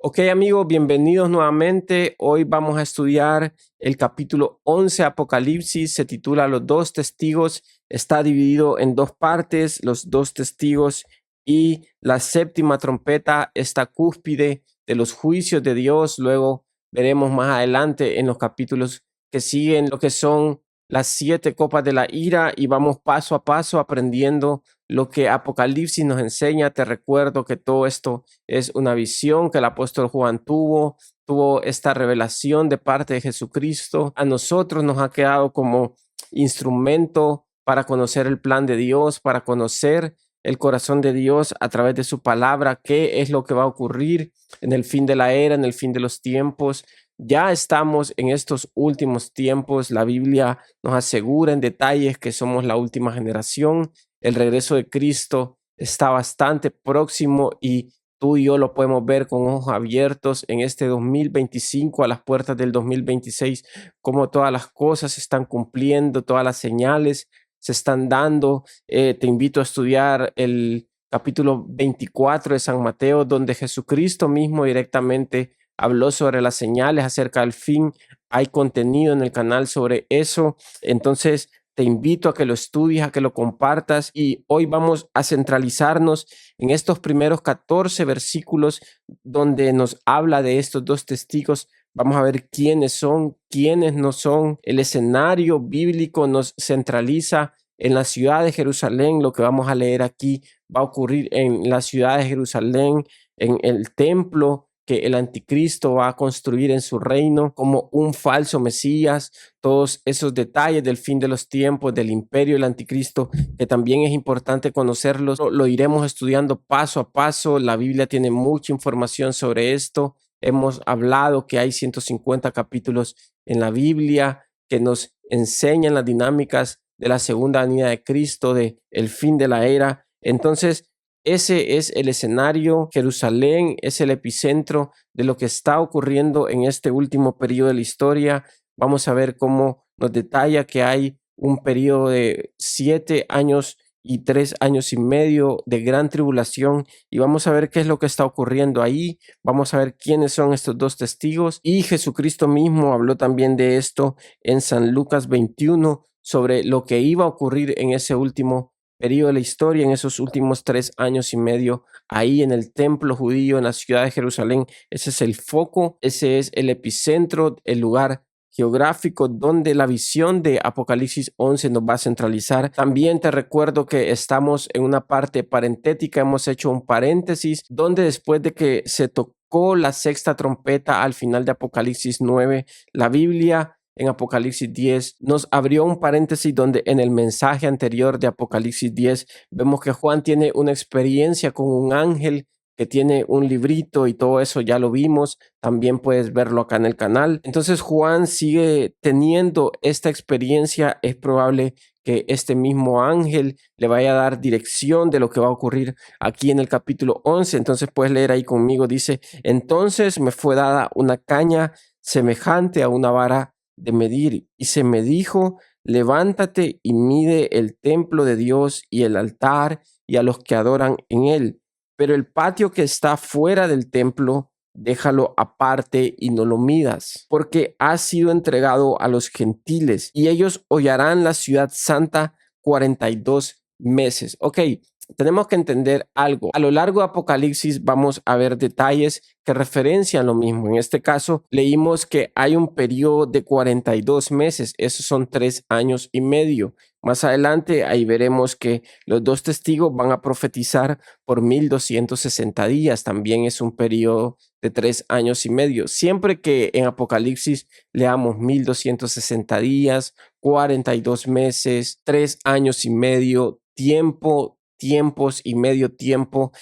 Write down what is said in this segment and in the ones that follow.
Ok, amigos, bienvenidos nuevamente. Hoy vamos a estudiar el capítulo 11 Apocalipsis. Se titula Los dos testigos. Está dividido en dos partes, los dos testigos y la séptima trompeta, esta cúspide de los juicios de Dios. Luego veremos más adelante en los capítulos que siguen lo que son las siete copas de la ira y vamos paso a paso aprendiendo lo que Apocalipsis nos enseña. Te recuerdo que todo esto es una visión que el apóstol Juan tuvo esta revelación de parte de Jesucristo. A nosotros nos ha quedado como instrumento para conocer el plan de Dios, para conocer el corazón de Dios a través de su palabra, qué es lo que va a ocurrir en el fin de la era, en el fin de los tiempos. Ya estamos en estos últimos tiempos. La Biblia nos asegura en detalles que somos la última generación. El regreso de Cristo está bastante próximo y tú y yo lo podemos ver con ojos abiertos en este 2025, a las puertas del 2026, cómo todas las cosas se están cumpliendo, todas las señales se están dando. Te invito a estudiar el capítulo 24 de San Mateo, donde Jesucristo mismo directamente habló sobre las señales acerca del fin. Hay contenido en el canal sobre eso. Entonces, te invito a que lo estudies, a que lo compartas, y hoy vamos a centralizarnos en estos primeros 14 versículos donde nos habla de estos dos testigos. Vamos a ver quiénes son, quiénes no son. El escenario bíblico nos centraliza en la ciudad de Jerusalén. Lo que vamos a leer aquí va a ocurrir en la ciudad de Jerusalén, en el templo que el anticristo va a construir en su reino como un falso Mesías. Todos esos detalles del fin de los tiempos, del imperio del anticristo, que también es importante conocerlos, lo iremos estudiando paso a paso. La Biblia tiene mucha información sobre esto. Hemos hablado que hay 150 capítulos en la Biblia que nos enseñan las dinámicas de la segunda venida de Cristo, de el fin de la era. Entonces, ese es el escenario. Jerusalén es el epicentro de lo que está ocurriendo en este último periodo de la historia. Vamos a ver cómo nos detalla que hay un periodo de 7 años y 3 años y medio de gran tribulación, y vamos a ver qué es lo que está ocurriendo ahí. Vamos a ver quiénes son estos dos testigos, y Jesucristo mismo habló también de esto en San Lucas 21 sobre lo que iba a ocurrir en ese último periodo de la historia, en esos últimos 3 años y medio, ahí en el templo judío, en la ciudad de Jerusalén. Ese es el foco, ese es el epicentro, el lugar geográfico donde la visión de Apocalipsis 11 nos va a centralizar. También te recuerdo que estamos en una parte parentética. Hemos hecho un paréntesis donde después de que se tocó la sexta trompeta al final de Apocalipsis 9, la Biblia en Apocalipsis 10 nos abrió un paréntesis donde en el mensaje anterior de Apocalipsis 10 vemos que Juan tiene una experiencia con un ángel que tiene un librito, y todo eso ya lo vimos. También puedes verlo acá en el canal. Entonces Juan sigue teniendo esta experiencia. Es probable que este mismo ángel le vaya a dar dirección de lo que va a ocurrir aquí en el capítulo 11. Entonces puedes leer ahí conmigo. Dice: entonces me fue dada una caña semejante a una vara de medir, y se me dijo: levántate y mide el templo de Dios y el altar y a los que adoran en él, pero el patio que está fuera del templo, déjalo aparte y no lo midas, porque ha sido entregado a los gentiles, y ellos hollarán la ciudad santa 42 meses. Ok, tenemos que entender algo. A lo largo de Apocalipsis vamos a ver detalles que referencian lo mismo. En este caso, leímos que hay un periodo de 42 meses. Esos son 3 años y medio. Más adelante, ahí veremos que los dos testigos van a profetizar por 1260 días. También es un periodo de 3 años y medio. Siempre que en Apocalipsis leamos 1260 días, 42 meses, 3 años y medio, tiempos y medio tiempo,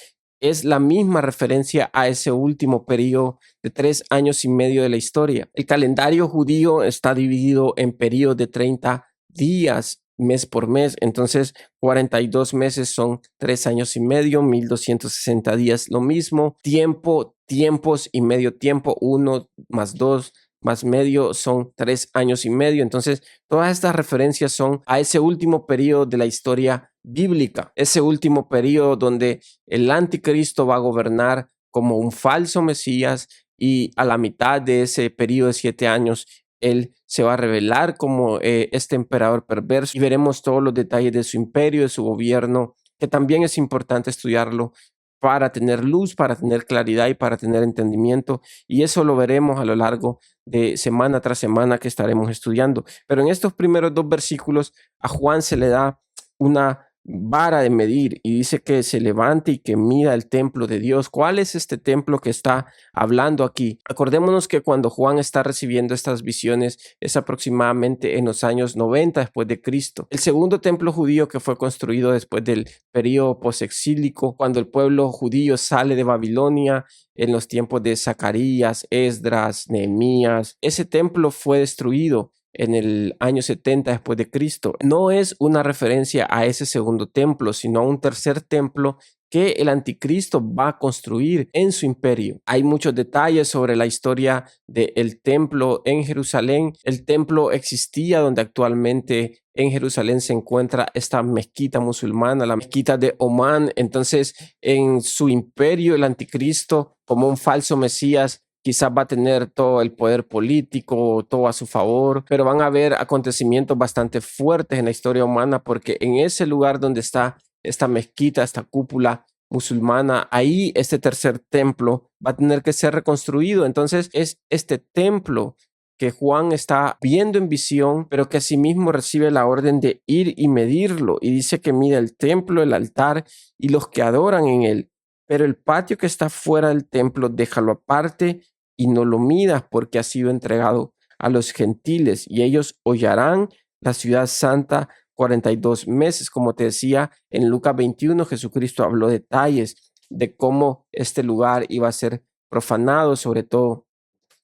es la misma referencia a ese último periodo de 3 años y medio de la historia. El calendario judío está dividido en periodos de 30 días, mes por mes. Entonces 42 meses son 3 años y medio, 1260 días lo mismo. Tiempos y medio tiempo, 1 más 2 más medio son 3 años y medio. Entonces todas estas referencias son a ese último periodo de la historia bíblica, ese último periodo donde el anticristo va a gobernar como un falso Mesías, y a la mitad de ese periodo de 7 años, él se va a revelar como este emperador perverso, y veremos todos los detalles de su imperio, de su gobierno, que también es importante estudiarlo para tener luz, para tener claridad y para tener entendimiento. Y eso lo veremos a lo largo de semana tras semana que estaremos estudiando. Pero en estos primeros 2 versículos a Juan se le da una vara de medir y dice que se levante y que mida el templo de Dios. ¿Cuál es este templo que está hablando aquí? Acordémonos que cuando Juan está recibiendo estas visiones es aproximadamente en los años 90 después de Cristo. El segundo templo judío que fue construido después del periodo posexílico, cuando el pueblo judío sale de Babilonia en los tiempos de Zacarías, Esdras, Nehemías, ese templo fue destruido en el año 70 después de Cristo. No es una referencia a ese segundo templo, sino a un tercer templo que el anticristo va a construir en su imperio. Hay muchos detalles sobre la historia del templo en Jerusalén. El templo existía donde actualmente en Jerusalén se encuentra esta mezquita musulmana, la mezquita de Omán. Entonces, en su imperio, el anticristo, como un falso Mesías, quizás va a tener todo el poder político, todo a su favor, pero van a haber acontecimientos bastante fuertes en la historia humana, porque en ese lugar donde está esta mezquita, esta cúpula musulmana, ahí este tercer templo va a tener que ser reconstruido. Entonces es este templo que Juan está viendo en visión, pero que asimismo recibe la orden de ir y medirlo, y dice que mide el templo, el altar y los que adoran en él, pero el patio que está fuera del templo déjalo aparte y no lo midas, porque ha sido entregado a los gentiles y ellos hollarán la ciudad santa 42 meses. Como te decía, en Lucas 21 Jesucristo habló detalles de cómo este lugar iba a ser profanado, sobre todo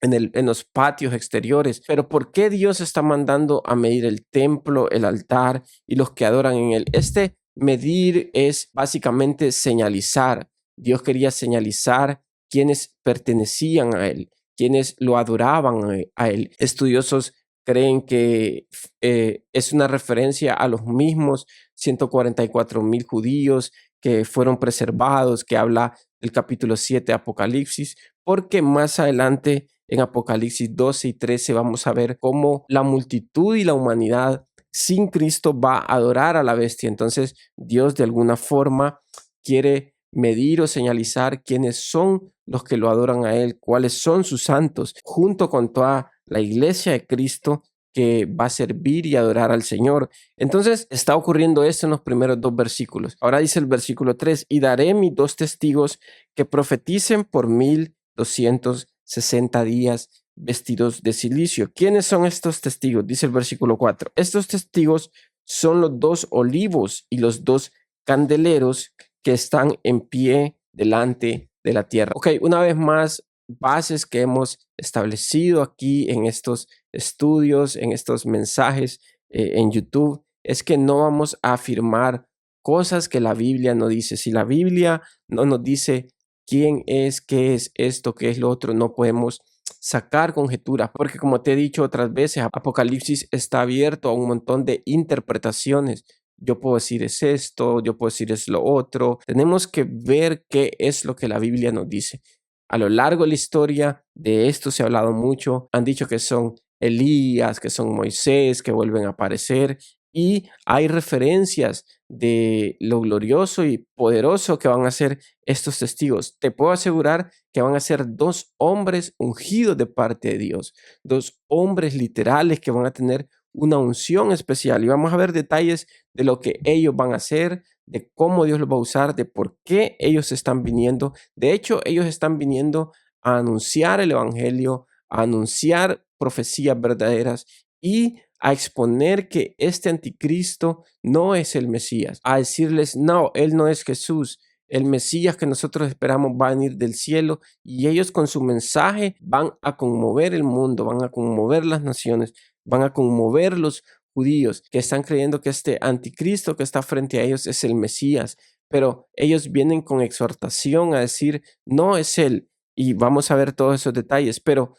en los patios exteriores. Pero ¿por qué Dios está mandando a medir el templo, el altar y los que adoran en él? Este medir es básicamente señalizar. Dios quería señalizar quienes pertenecían a él, quienes lo adoraban a él. Estudiosos creen que es una referencia a los mismos 144,000 judíos que fueron preservados, que habla del capítulo 7 de Apocalipsis, porque más adelante en Apocalipsis 12 y 13 vamos a ver cómo la multitud y la humanidad sin Cristo va a adorar a la bestia. Entonces Dios de alguna forma quiere medir o señalizar quiénes son los que lo adoran a él, cuáles son sus santos, junto con toda la iglesia de Cristo que va a servir y adorar al Señor. Entonces está ocurriendo esto en los primeros 2 versículos. Ahora dice el versículo 3: y daré mis 2 testigos que profeticen por 1260 días vestidos de cilicio. ¿Quiénes son estos testigos? Dice el versículo 4. Estos testigos son los 2 olivos y los 2 candeleros que están en pie delante de la tierra. Ok, una vez más, bases que hemos establecido aquí en estos estudios, en estos mensajes en YouTube, es que no vamos a afirmar cosas que la Biblia no dice. Si la Biblia no nos dice quién es, qué es esto, qué es lo otro, no podemos sacar conjeturas, porque como te he dicho otras veces, Apocalipsis está abierto a un montón de interpretaciones. Yo puedo decir es esto, yo puedo decir es lo otro. Tenemos que ver qué es lo que la Biblia nos dice. A lo largo de la historia de esto se ha hablado mucho. Han dicho que son Elías, que son Moisés, que vuelven a aparecer. Y hay referencias de lo glorioso y poderoso que van a ser estos testigos. Te puedo asegurar que van a ser 2 hombres ungidos de parte de Dios. 2 hombres literales que van a tener una unción especial. Y vamos a ver detalles de lo que ellos van a hacer, de cómo Dios los va a usar, de por qué ellos están viniendo. De hecho, ellos están viniendo a anunciar el evangelio, a anunciar profecías verdaderas y a exponer que este anticristo no es el Mesías, a decirles, no, él no es Jesús. El Mesías que nosotros esperamos va a venir del cielo, y ellos con su mensaje van a conmover el mundo, van a conmover las naciones, van a conmover los judíos que están creyendo que este anticristo que está frente a ellos es el Mesías, pero ellos vienen con exhortación a decir, no es él, y vamos a ver todos esos detalles, pero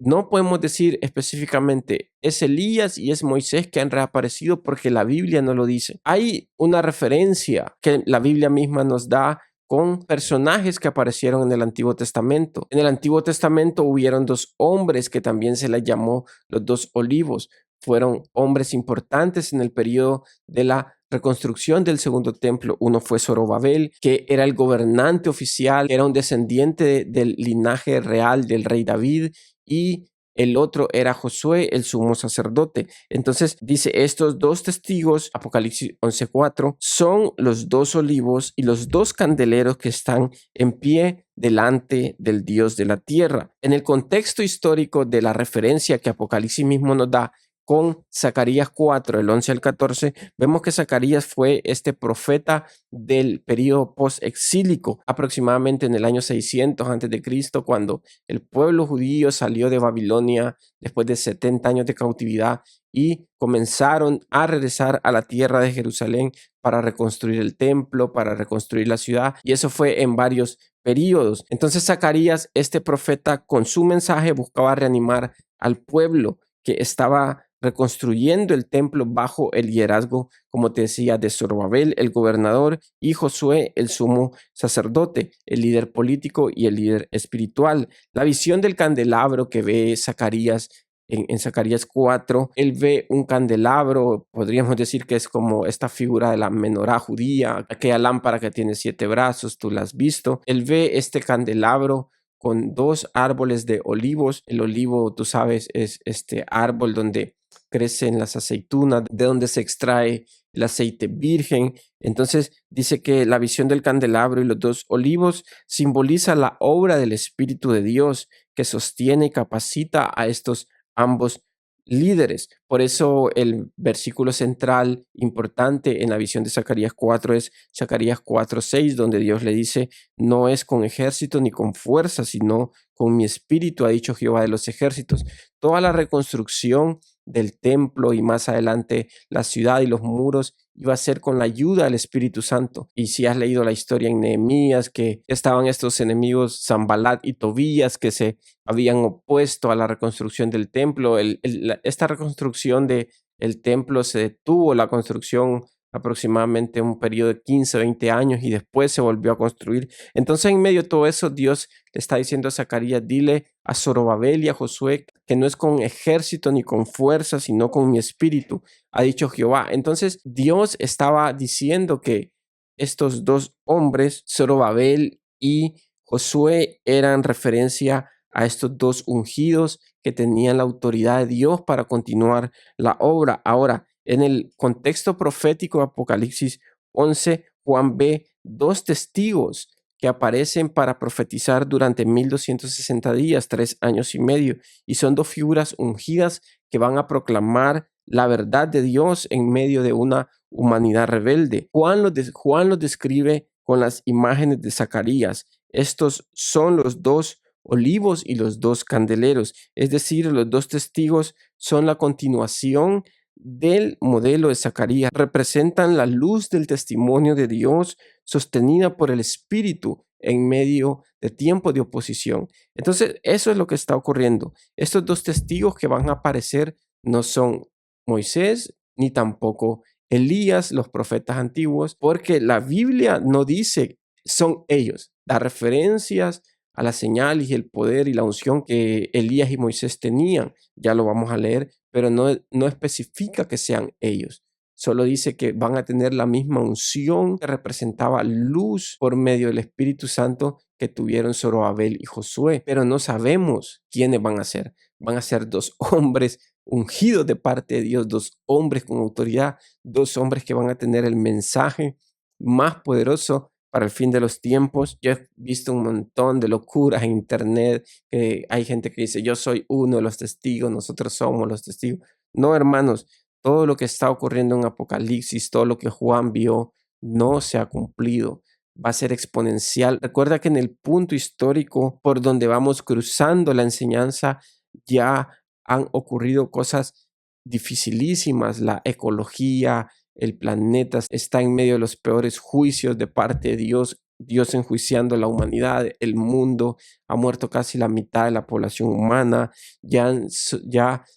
no podemos decir específicamente es Elías y es Moisés que han reaparecido, porque la Biblia no lo dice. Hay una referencia que la Biblia misma nos da con personajes que aparecieron en el Antiguo Testamento. En el Antiguo Testamento hubieron dos hombres que también se les llamó los dos olivos. Fueron hombres importantes en el periodo de la reconstrucción del segundo templo. Uno fue Zorobabel, que era el gobernante oficial, era un descendiente del linaje real del rey David, y el otro era Josué, el sumo sacerdote. Entonces dice, estos dos testigos, Apocalipsis 11:4, son los dos olivos y los dos candeleros que están en pie delante del Dios de la tierra. En el contexto histórico de la referencia que Apocalipsis mismo nos da con Zacarías 4, el 11 al 14, vemos que Zacarías fue este profeta del periodo post-exílico, aproximadamente en el año 600 a.C., cuando el pueblo judío salió de Babilonia después de 70 años de cautividad y comenzaron a regresar a la tierra de Jerusalén para reconstruir el templo, para reconstruir la ciudad, y eso fue en varios periodos. Entonces Zacarías, este profeta, con su mensaje buscaba reanimar al pueblo que estaba reconstruyendo el templo bajo el liderazgo, como te decía, de Zorobabel, el gobernador, y Josué, el sumo sacerdote, el líder político y el líder espiritual. La visión del candelabro que ve Zacarías en Zacarías 4, él ve un candelabro, podríamos decir que es como esta figura de la menorá judía, aquella lámpara que tiene 7 brazos, tú la has visto. Él ve este candelabro con dos árboles de olivos. El olivo, tú sabes, es este árbol donde crecen las aceitunas, de donde se extrae el aceite virgen. Entonces dice que la visión del candelabro y los dos olivos simboliza la obra del Espíritu de Dios que sostiene y capacita a estos ambos líderes. Por eso el versículo central importante en la visión de Zacarías 4 es Zacarías 4:6, donde Dios le dice, no es con ejército ni con fuerza, sino con mi espíritu, ha dicho Jehová de los ejércitos. Toda la reconstrucción del templo y más adelante la ciudad y los muros iba a ser con la ayuda del Espíritu Santo. Y si has leído la historia en Nehemías, que estaban estos enemigos Sanbalat y Tobías que se habían opuesto a la reconstrucción del templo, esta reconstrucción del templo se detuvo, la construcción aproximadamente un periodo de 15, 20 años, y después se volvió a construir. Entonces en medio de todo eso Dios le está diciendo a Zacarías, dile a Zorobabel y a Josué que no es con ejército ni con fuerza, sino con mi espíritu, ha dicho Jehová. Entonces Dios estaba diciendo que estos dos hombres, Zorobabel y Josué, eran referencia a estos dos ungidos que tenían la autoridad de Dios para continuar la obra. Ahora, en el contexto profético de Apocalipsis 11, Juan ve dos testigos que aparecen para profetizar durante 1260 días, 3 años y medio, y son dos figuras ungidas que van a proclamar la verdad de Dios en medio de una humanidad rebelde. Juan los describe con las imágenes de Zacarías. Estos son los dos olivos y los dos candeleros, es decir, los dos testigos son la continuación del modelo de Zacarías, representan la luz del testimonio de Dios sostenida por el Espíritu en medio de tiempo de oposición. Entonces, eso es lo que está ocurriendo. Estos dos testigos que van a aparecer no son Moisés ni tampoco Elías, los profetas antiguos, porque la Biblia no dice son ellos. Da referencias a las señales y el poder y la unción que Elías y Moisés tenían. Ya lo vamos a leer, pero no especifica que sean ellos. Solo dice que van a tener la misma unción que representaba luz por medio del Espíritu Santo que tuvieron Zorobabel y Josué. Pero no sabemos quiénes van a ser. Van a ser dos hombres ungidos de parte de Dios, dos hombres con autoridad, dos hombres que van a tener el mensaje más poderoso para el fin de los tiempos. Yo he visto un montón de locuras en internet, que hay gente que dice, yo soy uno de los testigos, nosotros somos los testigos. No, hermanos, todo lo que está ocurriendo en Apocalipsis, todo lo que Juan vio, no se ha cumplido. Va a ser exponencial. Recuerda que en el punto histórico por donde vamos cruzando la enseñanza, ya han ocurrido cosas dificilísimas. La ecología, el planeta está en medio de los peores juicios de parte de Dios. Dios enjuiciando a la humanidad, el mundo, ha muerto casi la mitad de la población humana, ya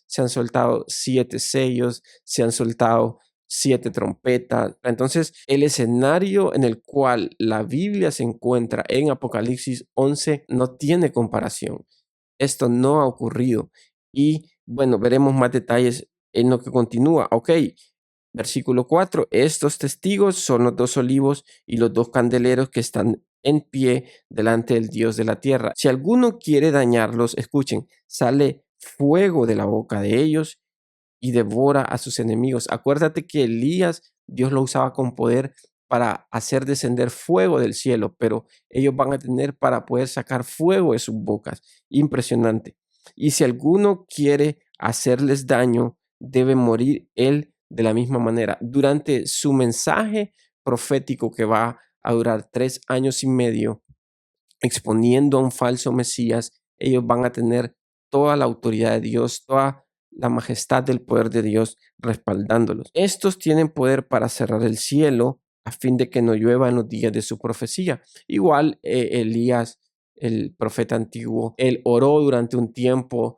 se han soltado 7 sellos, se han soltado 7 trompetas. Entonces, el escenario en el cual la Biblia se encuentra en Apocalipsis 11 no tiene comparación. Esto no ha ocurrido. Y bueno, veremos más detalles en lo que continúa. Ok, versículo 4. Estos testigos son los 2 olivos y los 2 candeleros que están en pie delante del Dios de la tierra. Si alguno quiere dañarlos, escuchen, sale fuego de la boca de ellos y devora a sus enemigos. Acuérdate que Elías, Dios lo usaba con poder para hacer descender fuego del cielo, pero ellos van a tener para poder sacar fuego de sus bocas. Impresionante. Y si alguno quiere hacerles daño, debe morir él de la misma manera. Durante su mensaje profético que va a durar 3 años y medio, exponiendo a un falso Mesías, ellos van a tener toda la autoridad de Dios, toda la majestad del poder de Dios respaldándolos. Estos tienen poder para cerrar el cielo a fin de que no llueva en los días de su profecía. Igual Elías, el profeta antiguo, él oró durante un tiempo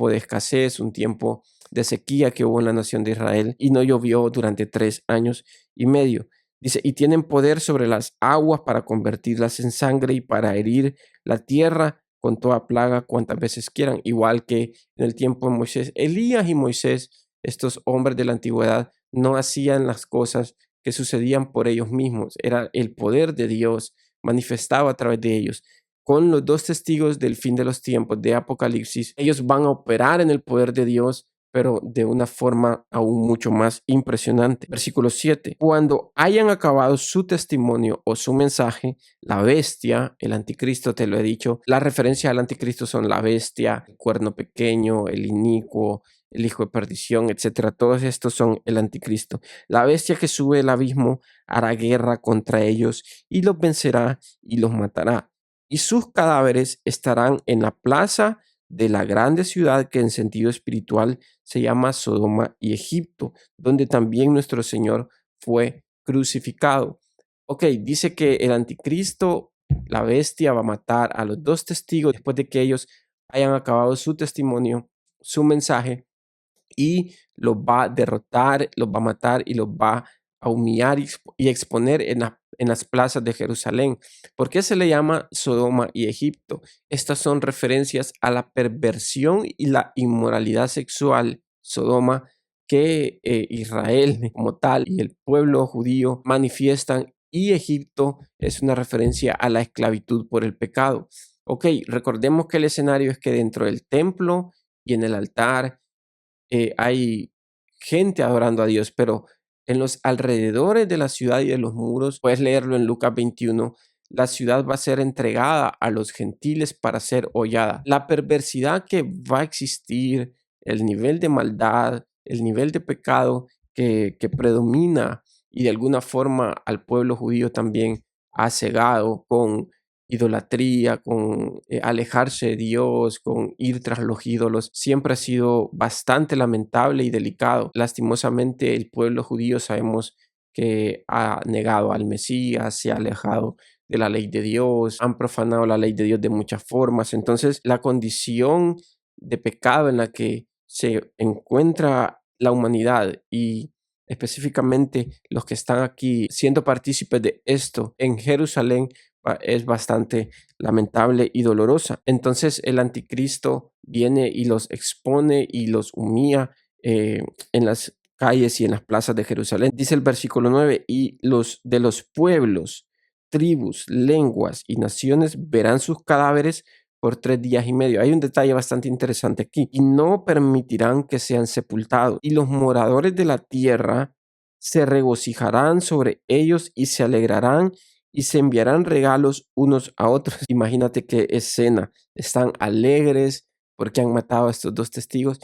de escasez, un tiempo de sequía que hubo en la nación de Israel y no llovió durante 3 años y medio. Dice, y tienen poder sobre las aguas para convertirlas en sangre y para herir la tierra con toda plaga cuantas veces quieran, igual que en el tiempo de Moisés. Elías y Moisés, estos hombres de la antigüedad, no hacían las cosas que sucedían por ellos mismos. Era el poder de Dios manifestado a través de ellos. Con los 2 testigos del fin de los tiempos de Apocalipsis, ellos van a operar en el poder de Dios, pero de una forma aún mucho más impresionante. Versículo 7. Cuando hayan acabado su testimonio o su mensaje, la bestia, el anticristo, te lo he dicho, la referencia al anticristo son la bestia, el cuerno pequeño, el inicuo, el hijo de perdición, etcétera. Todos estos son el anticristo. La bestia que sube del abismo hará guerra contra ellos y los vencerá y los matará. Y sus cadáveres estarán en la plaza de la grande ciudad que en sentido espiritual se llama Sodoma y Egipto, donde también nuestro Señor fue crucificado. Ok, dice que el anticristo, la bestia, va a matar a los 2 testigos después de que ellos hayan acabado su testimonio, su mensaje, y los va a derrotar, los va a matar y los va a humillar y exponer en las plazas de Jerusalén. ¿Por qué se le llama Sodoma y Egipto? Estas son referencias a la perversión y la inmoralidad sexual, Sodoma, que Israel como tal y el pueblo judío manifiestan, y Egipto es una referencia a la esclavitud por el pecado. Ok, recordemos que el escenario es que dentro del templo y en el altar hay gente adorando a Dios, pero en los alrededores de la ciudad y de los muros, puedes leerlo en Lucas 21, la ciudad va a ser entregada a los gentiles para ser hollada. La perversidad que va a existir, el nivel de maldad, el nivel de pecado que predomina y de alguna forma al pueblo judío también ha cegado con idolatría, con alejarse de Dios, con ir tras los ídolos, siempre ha sido bastante lamentable y delicado. Lastimosamente, el pueblo judío sabemos que ha negado al Mesías, se ha alejado de la ley de Dios, han profanado la ley de Dios de muchas formas. Entonces, la condición de pecado en la que se encuentra la humanidad y específicamente los que están aquí siendo partícipes de esto en Jerusalén es bastante lamentable y dolorosa. Entonces el anticristo viene y los expone y los humilla en las calles y en las plazas de Jerusalén. Dice el versículo 9, y los de los pueblos, tribus, lenguas y naciones verán sus cadáveres por 3 días y medio. Hay un detalle bastante interesante aquí. Y no permitirán que sean sepultados. Y los moradores de la tierra se regocijarán sobre ellos y se alegrarán y se enviarán regalos unos a otros. Imagínate qué escena. Están alegres porque han matado a estos 2 testigos.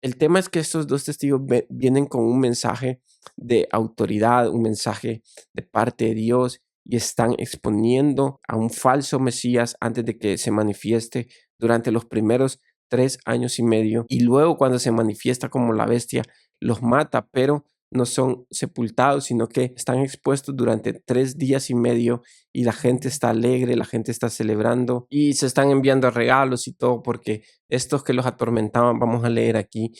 El tema es que estos 2 testigos vienen con un mensaje de autoridad, un mensaje de parte de Dios, y están exponiendo a un falso Mesías antes de que se manifieste durante los primeros 3 años y medio. Y luego cuando se manifiesta como la bestia, los mata, pero no son sepultados, sino que están expuestos durante 3 días y medio y la gente está alegre, la gente está celebrando y se están enviando regalos y todo porque estos que los atormentaban, vamos a leer aquí,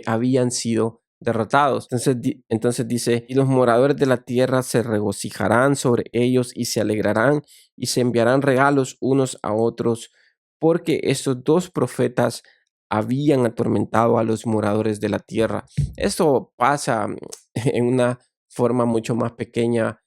habían sido derrotados. Entonces dice, y los moradores de la tierra se regocijarán sobre ellos y se alegrarán y se enviarán regalos unos a otros, porque estos dos profetas habían atormentado a los moradores de la tierra. Esto pasa en una forma mucho más pequeña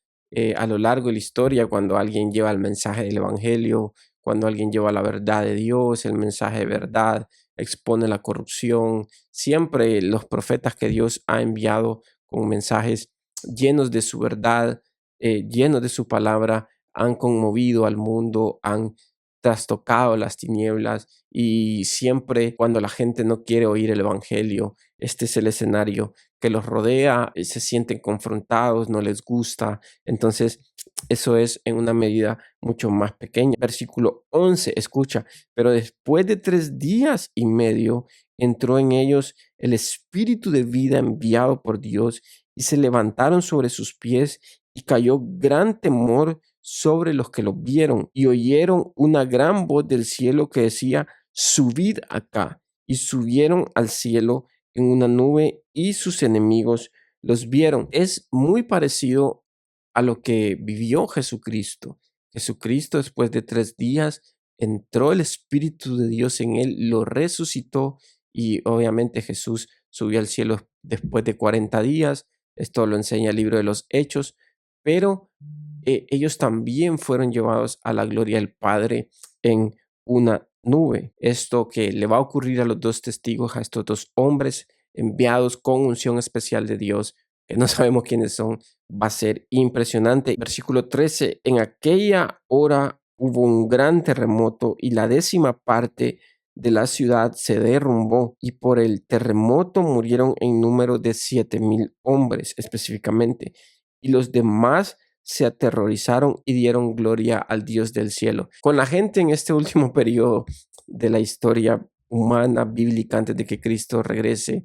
a lo largo de la historia, cuando alguien lleva el mensaje del evangelio, cuando alguien lleva la verdad de Dios, el mensaje de verdad, expone la corrupción. Siempre los profetas que Dios ha enviado con mensajes llenos de su verdad, llenos de su palabra, han conmovido al mundo, han trastocado las tinieblas, y siempre cuando la gente no quiere oír el evangelio, este es el escenario que los rodea, se sienten confrontados, no les gusta. Entonces, eso es en una medida mucho más pequeña. Versículo 11, escucha, pero después de 3 días y medio entró en ellos el espíritu de vida enviado por Dios, y se levantaron sobre sus pies, y cayó gran temor sobre los que lo vieron, y oyeron una gran voz del cielo que decía: subid acá. Y subieron al cielo en una nube, y sus enemigos los vieron. Es muy parecido a lo que vivió Jesucristo. Jesucristo, después de 3 días, entró el Espíritu de Dios en él, lo resucitó, y obviamente Jesús subió al cielo después de 40 días. Esto lo enseña el libro de los Hechos, pero ellos también fueron llevados a la gloria del Padre en una nube. Esto que le va a ocurrir a los dos testigos, a estos dos hombres enviados con unción especial de Dios, que no sabemos quiénes son, va a ser impresionante. Versículo 13, en aquella hora hubo un gran terremoto, y la 10ª parte de la ciudad se derrumbó, y por el terremoto murieron en número de 7,000 hombres específicamente, y los demás se aterrorizaron y dieron gloria al Dios del cielo. Con la gente en este último periodo de la historia humana bíblica, antes de que Cristo regrese,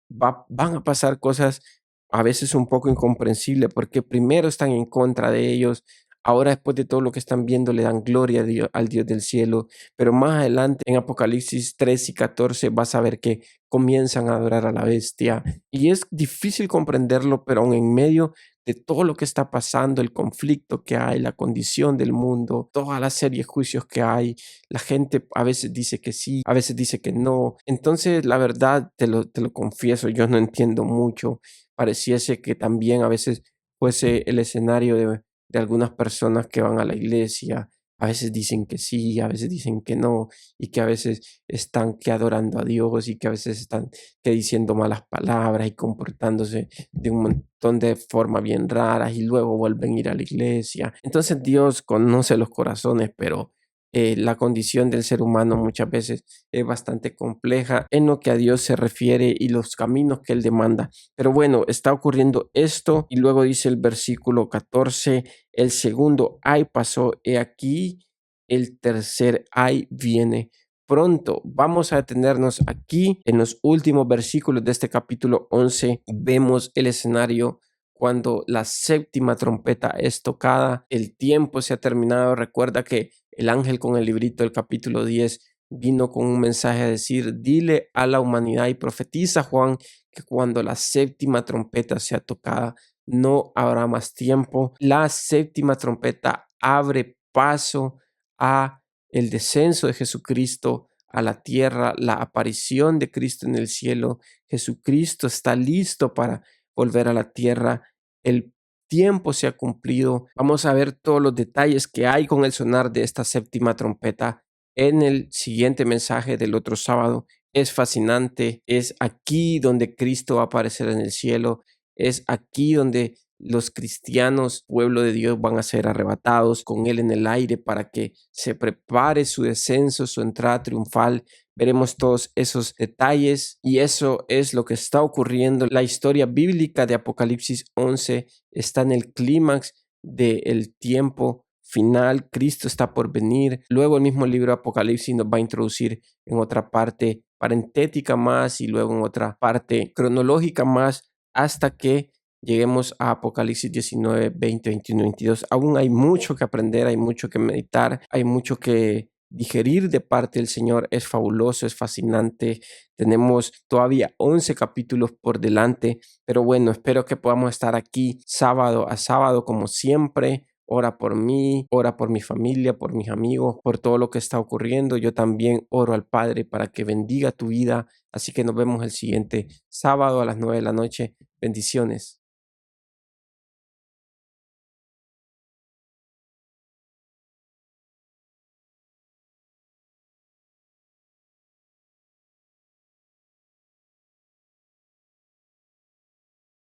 van a pasar cosas a veces un poco incomprensibles, porque primero están en contra de ellos, ahora después de todo lo que están viendo le dan gloria a al Dios del cielo, pero más adelante en Apocalipsis 3 y 14 vas a ver que comienzan a adorar a la bestia, y es difícil comprenderlo, pero aún en medio de todo lo que está pasando, el conflicto que hay, la condición del mundo, toda la serie de juicios que hay, la gente a veces dice que sí, a veces dice que no. Entonces, la verdad, te lo confieso, yo no entiendo mucho. Pareciese que también a veces fuese el escenario de algunas personas que van a la iglesia. A veces dicen que sí, a veces dicen que no, y que a veces están que adorando a Dios, y que a veces están que diciendo malas palabras y comportándose de un montón de formas bien raras, y luego vuelven a ir a la iglesia. Entonces Dios conoce los corazones, pero la condición del ser humano muchas veces es bastante compleja en lo que a Dios se refiere y los caminos que Él demanda. Pero bueno, está ocurriendo esto, y luego dice el versículo 14, el segundo ay pasó, he aquí el tercer ay viene pronto. Vamos a detenernos aquí en los últimos versículos de este capítulo 11. Vemos el escenario cuando la 7ª trompeta es tocada, el tiempo se ha terminado. Recuerda que el ángel con el librito del capítulo 10 vino con un mensaje a decir: dile a la humanidad y profetiza, Juan, que cuando la 7ª trompeta sea tocada, no habrá más tiempo. La 7ª trompeta abre paso a el descenso de Jesucristo a la tierra, la aparición de Cristo en el cielo. Jesucristo está listo para volver a la tierra. El tiempo se ha cumplido. Vamos a ver todos los detalles que hay con el sonar de esta 7ª trompeta en el siguiente mensaje del otro sábado. Es fascinante. Es aquí donde Cristo va a aparecer en el cielo. Es aquí donde los cristianos, pueblo de Dios, van a ser arrebatados con Él en el aire para que se prepare su descenso, su entrada triunfal. Veremos todos esos detalles, y eso es lo que está ocurriendo. La historia bíblica de Apocalipsis 11 está en el clímax del tiempo final. Cristo está por venir. Luego el mismo libro de Apocalipsis nos va a introducir en otra parte parentética más, y luego en otra parte cronológica más, hasta que lleguemos a Apocalipsis 19, 20, 21, 22. Aún hay mucho que aprender, hay mucho que meditar, hay mucho que digerir de parte del Señor es fabuloso, es fascinante. Tenemos todavía 11 capítulos por delante, pero bueno, espero que podamos estar aquí sábado a sábado como siempre. Ora por mí, ora por mi familia, por mis amigos, por todo lo que está ocurriendo. Yo también oro al Padre para que bendiga tu vida. Así que nos vemos el siguiente sábado a las 9 de la noche. Bendiciones.